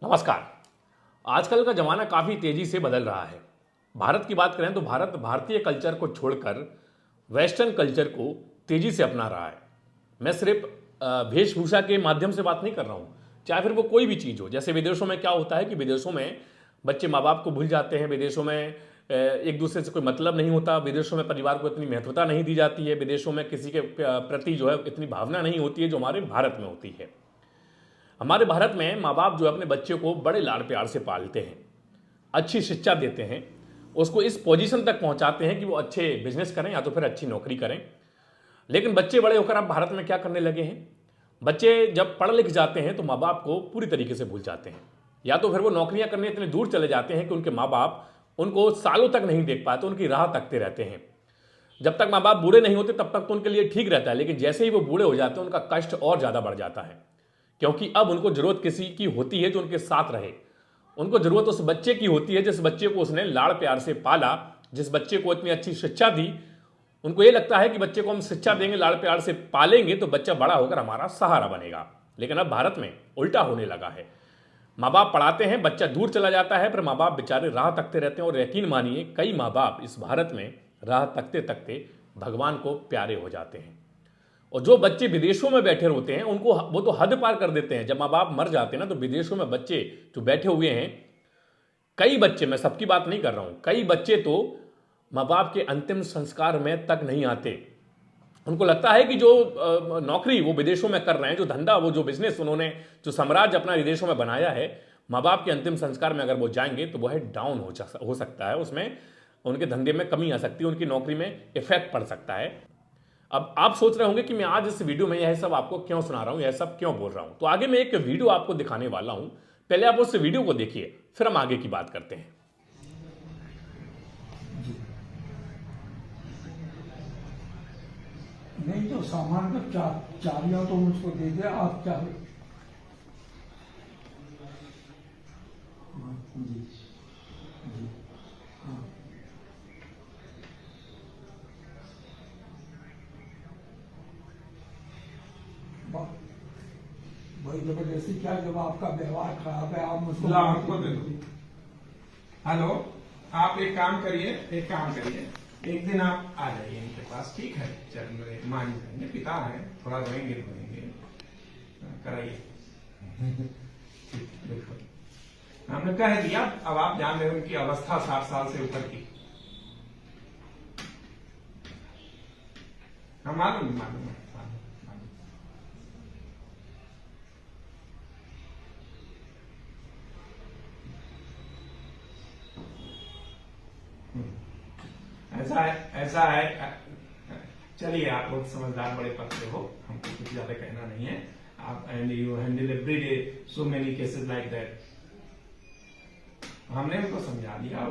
नमस्कार। आजकल का ज़माना काफ़ी तेज़ी से बदल रहा है। भारत की बात करें तो भारत भारतीय कल्चर को छोड़कर वेस्टर्न कल्चर को तेज़ी से अपना रहा है। मैं सिर्फ वेशभूषा के माध्यम से बात नहीं कर रहा हूँ, चाहे फिर वो कोई भी चीज़ हो। जैसे विदेशों में क्या होता है कि विदेशों में बच्चे माँ बाप को भूल जाते हैं, विदेशों में एक दूसरे से कोई मतलब नहीं होता, विदेशों में परिवार को इतनी महत्वता नहीं दी जाती है, विदेशों में किसी के प्रति जो है इतनी भावना नहीं होती है जो हमारे भारत में होती है। हमारे भारत में माँ बाप जो है अपने बच्चे को बड़े लाड प्यार से पालते हैं, अच्छी शिक्षा देते हैं, उसको इस पोजीशन तक पहुंचाते हैं कि वो अच्छे बिजनेस करें या तो फिर अच्छी नौकरी करें। लेकिन बच्चे बड़े होकर अब भारत में क्या करने लगे हैं? बच्चे जब पढ़ लिख जाते हैं तो माँ बाप को पूरी तरीके से भूल जाते हैं, या तो फिर वो नौकरियां करने इतने दूर चले जाते हैं कि उनके माँ बाप उनको सालों तक नहीं देख पाते, उनकी राह तकते रहते हैं। जब तक माँ बाप बूढ़े नहीं होते तब तक तो उनके लिए ठीक रहता है, लेकिन जैसे ही वो बूढ़े हो जाते हैं उनका कष्ट और ज़्यादा बढ़ जाता है, क्योंकि अब उनको जरूरत किसी की होती है जो उनके साथ रहे। उनको जरूरत उस बच्चे की होती है जिस बच्चे को उसने लाड़ प्यार से पाला, जिस बच्चे को इतनी अच्छी शिक्षा दी। उनको ये लगता है कि बच्चे को हम शिक्षा देंगे, लाड़ प्यार से पालेंगे तो बच्चा बड़ा होकर हमारा सहारा बनेगा। लेकिन अब भारत में उल्टा होने लगा है। माँ बाप पढ़ाते हैं, बच्चा दूर चला जाता है, फिर माँ बाप बेचारे राह तकते रहते हैं। और यकीन मानिए कई माँ बाप इस भारत में राह तकते तकते भगवान को प्यारे हो जाते हैं। और जो बच्चे विदेशों में बैठे होते हैं उनको वो तो हद पार कर देते हैं। जब माँ बाप मर जाते हैं ना तो विदेशों में बच्चे जो बैठे हुए हैं, कई बच्चे, मैं सबकी बात नहीं कर रहा हूँ, कई बच्चे तो माँ बाप के अंतिम संस्कार में तक नहीं आते। उनको लगता है कि जो नौकरी वो विदेशों में कर रहे हैं, जो धंधा, वो जो बिजनेस उन्होंने, जो साम्राज्य अपना विदेशों में बनाया है, माँ बाप के अंतिम संस्कार में अगर वो जाएंगे तो वह डाउन हो सकता है, उसमें उनके धंधे में कमी आ सकती है, उनकी नौकरी में इफेक्ट पड़ सकता है। अब आप सोच रहे होंगे कि मैं आज इस वीडियो में यह सब आपको क्यों सुना रहा हूं, यह सब क्यों बोल रहा हूं। तो आगे मैं एक वीडियो आपको दिखाने वाला हूं, पहले आप उस वीडियो को देखिए, फिर हम आगे की बात करते हैं। नहीं तो सामान का चाबियां तो मुझको दे दे, आप चाहे। जी जी हाँ। भाई जबरदस्ती क्या, जब आपका व्यवहार खराब है आप मुझको ला आपको दे दो। हेलो, आप एक काम करिए, एक दिन आप आ जाइए इनके पास, ठीक है? चल मेरे मान जाएंगे, पिता है, थोड़ा रोएंगे कराइए। ठीक है, बिल्कुल हमने कह दिया। अब आप जान रहे हो उनकी अवस्था 60 साल से ऊपर की। हाँ मालूम मालूम है। ऐसा है। चलिए, आप बहुत समझदार बड़े पक्के हो, हमको कुछ ज्यादा कहना नहीं है। आप and you handle every day so many cases like that. हमने उनको समझा दिया।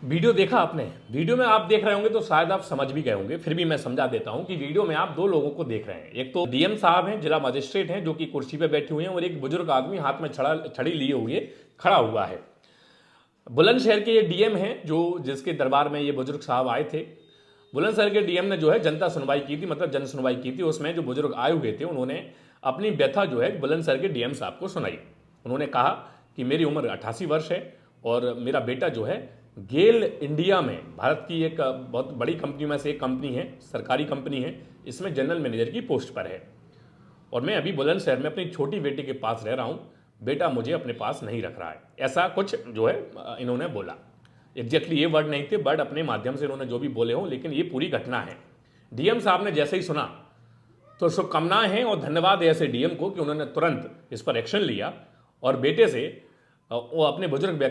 वीडियो देखा आपने? वीडियो में आप देख रहे होंगे तो शायद आप समझ भी गए होंगे, फिर भी मैं समझा देता हूं कि वीडियो में आप दो लोगों को देख रहे हैं। एक तो डीएम साहब हैं, जिला मजिस्ट्रेट हैं, जो कि कुर्सी पे बैठे हुए हैं, और एक बुजुर्ग आदमी हाथ में छड़ी लिए हुए खड़ा हुआ है। बुलंदशहर के ये डीएम हैं जो जिसके दरबार में ये बुजुर्ग साहब आए थे। बुलंदशहर के डीएम ने जो है जनता सुनवाई की थी, मतलब जन सुनवाई की थी। उसमें जो बुजुर्ग आए हुए थे उन्होंने अपनी व्यथा जो है बुलंदशहर के डीएम साहब को सुनाई। उन्होंने कहा कि मेरी उम्र 88 वर्ष है और मेरा बेटा जो है गेल इंडिया में, भारत की एक बहुत बड़ी कंपनी में से एक कंपनी है, सरकारी कंपनी है, इसमें जनरल मैनेजर की पोस्ट पर है। और मैं अभी बुलंदशहर में अपनी छोटी बेटी के पास रह रहा हूँ, बेटा मुझे अपने पास नहीं रख रहा है। ऐसा कुछ जो है इन्होंने बोला। एग्जैक्टली ये वर्ड नहीं थे, वर्ड अपने माध्यम से इन्होंने जो भी बोले हों, लेकिन ये पूरी घटना है। डीएम साहब ने जैसे ही सुना तो शुभकामनाएं हैं और धन्यवाद है ऐसे डीएम को कि उन्होंने तुरंत इस पर एक्शन लिया और बेटे से वो अपने बुजुर्ग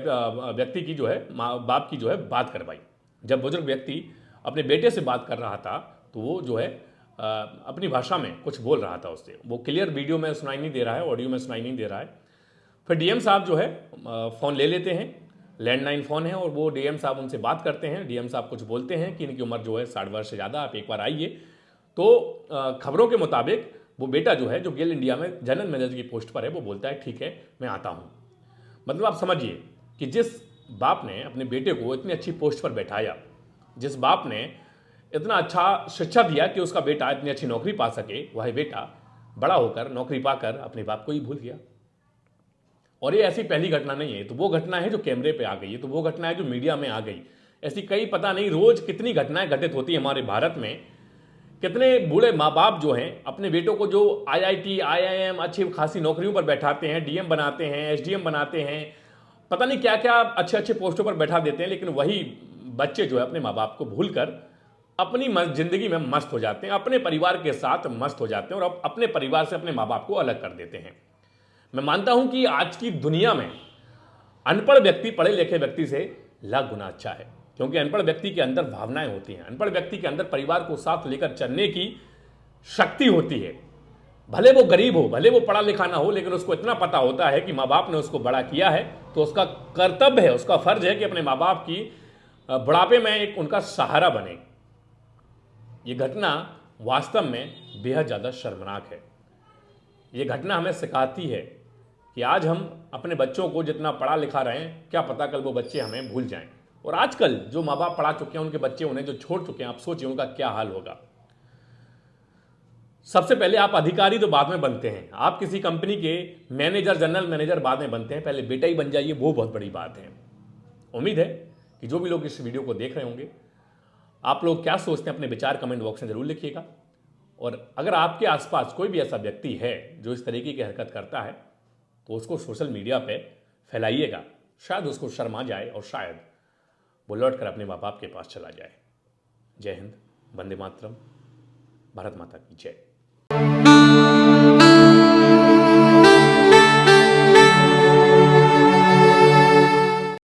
व्यक्ति की जो है माँ बाप की जो है बात करवाई। जब बुजुर्ग व्यक्ति अपने बेटे से बात कर रहा था तो वो जो है अपनी भाषा में कुछ बोल रहा था उससे। वो क्लियर वीडियो में सुनाई नहीं दे रहा है, ऑडियो में सुनाई नहीं दे रहा है। फिर डीएम साहब जो है फ़ोन ले लेते हैं, लैंडलाइन फ़ोन है, और वो डीएम साहब उनसे बात करते हैं। डीएम साहब कुछ बोलते हैं कि इनकी उम्र जो है 60 वर्ष से ज़्यादा, आप एक बार आइए। तो खबरों के मुताबिक वो बेटा जो है, जो गेल इंडिया में जनरल मैनेजर की पोस्ट पर है, वो बोलता है ठीक है मैं आता हूँ। मतलब आप समझिए कि जिस बाप ने अपने बेटे को इतनी अच्छी पोस्ट पर बैठाया, जिस बाप ने इतना अच्छा शिक्षा दिया कि उसका बेटा इतनी अच्छी नौकरी पा सके, वह बेटा बड़ा होकर नौकरी पाकर अपने बाप को ही भूल गया। और ये ऐसी पहली घटना नहीं है, तो वो घटना है जो कैमरे पे आ गई है, तो वो घटना है जो मीडिया में आ गई। ऐसी कई पता नहीं रोज कितनी घटनाएं घटित होती है हमारे भारत में। कितने बूढ़े माँ बाप जो हैं अपने बेटों को जो IIT IIM अच्छी खासी नौकरियों पर बैठाते हैं, DM बनाते हैं, SDM बनाते हैं, पता नहीं क्या क्या अच्छे अच्छे पोस्टों पर बैठा देते हैं, लेकिन वही बच्चे जो है अपने माँ बाप को भूल कर अपनी जिंदगी में मस्त हो जाते हैं, अपने परिवार के साथ मस्त हो जाते हैं और अपने परिवार से अपने माँ बाप को अलग कर देते हैं। मैं मानता हूं कि आज की दुनिया में अनपढ़ व्यक्ति पढ़े लिखे व्यक्ति से लाख गुना अच्छा है, क्योंकि अनपढ़ व्यक्ति के अंदर भावनाएं होती हैं, अनपढ़ व्यक्ति के अंदर परिवार को साथ लेकर चलने की शक्ति होती है। भले वो गरीब हो, भले वो पढ़ा लिखा ना हो, लेकिन उसको इतना पता होता है कि माँ बाप ने उसको बड़ा किया है, तो उसका कर्तव्य है, उसका फर्ज है कि अपने माँ बाप की बुढ़ापे में एक उनका सहारा बने। ये घटना वास्तव में बेहद ज़्यादा शर्मनाक है। ये घटना हमें सिखाती है कि आज हम अपने बच्चों को जितना पढ़ा लिखा रहे हैं, क्या पता कल वो बच्चे हमें भूल जाएं। और आजकल जो माँ बाप पढ़ा चुके हैं उनके बच्चे उन्हें जो छोड़ चुके हैं, आप सोचिए उनका क्या हाल होगा। सबसे पहले आप अधिकारी तो बाद में बनते हैं, आप किसी कंपनी के मैनेजर, जनरल मैनेजर बाद में बनते हैं, पहले बेटा ही बन जाइए, वो बहुत बड़ी बात है। उम्मीद है कि जो भी लोग इस वीडियो को देख रहे होंगे, आप लोग क्या सोचते हैं अपने विचार कमेंट बॉक्स में जरूर लिखिएगा। और अगर आपके आसपास कोई भी ऐसा व्यक्ति है जो इस तरीके की हरकत करता है, तो उसको सोशल मीडिया पे फैलाइएगा, शायद उसको शर्म आ जाए और शायद वो लौट कर अपने माँ बाप के पास चला जाए। जय हिंद, वंदे मातरम, भारत माता की जय।